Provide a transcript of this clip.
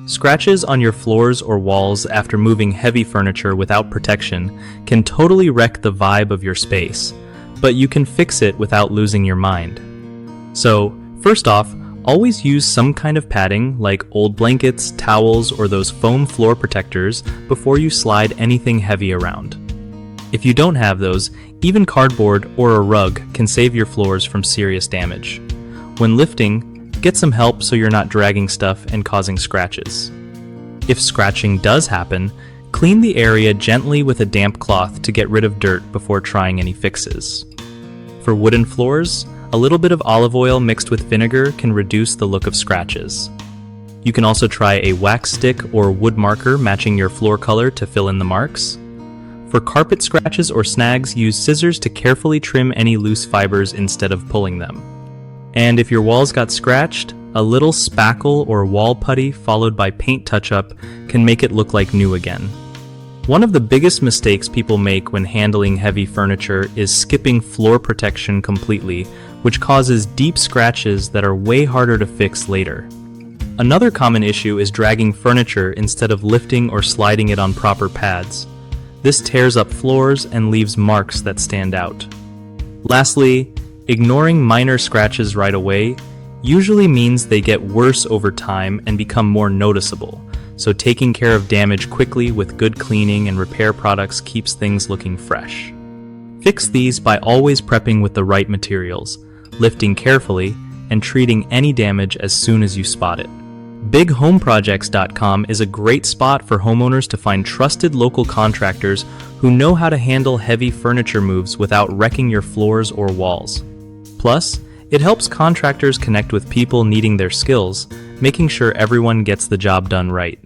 Scratches on your floors or walls after moving heavy furniture without protection can totally wreck the vibe of your space, but you can fix it without losing your mind. So, first off, always use some kind of padding like old blankets, towels, or those foam floor protectors before you slide anything heavy around. If you don't have those, even cardboard or a rug can save your floors from serious damage. When lifting, get some help so you're not dragging stuff and causing scratches. If scratching does happen, clean the area gently with a damp cloth to get rid of dirt before trying any fixes. For wooden floors, a little bit of olive oil mixed with vinegar can reduce the look of scratches. You can also try a wax stick or wood marker matching your floor color to fill in the marks. For carpet scratches or snags, use scissors to carefully trim any loose fibers instead of pulling them. And if your walls got scratched, a little spackle or wall putty followed by paint touch-up can make it look like new again. One of the biggest mistakes people make when handling heavy furniture is skipping floor protection completely, which causes deep scratches that are way harder to fix later. Another common issue is dragging furniture instead of lifting or sliding it on proper pads. This tears up floors and leaves marks that stand out. Lastly, ignoring minor scratches right away usually means they get worse over time and become more noticeable, so taking care of damage quickly with good cleaning and repair products keeps things looking fresh. Fix these by always prepping with the right materials, lifting carefully, and treating any damage as soon as you spot it. BigHomeProjects.com is a great spot for homeowners to find trusted local contractors who know how to handle heavy furniture moves without wrecking your floors or walls. Plus, it helps contractors connect with people needing their skills, making sure everyone gets the job done right.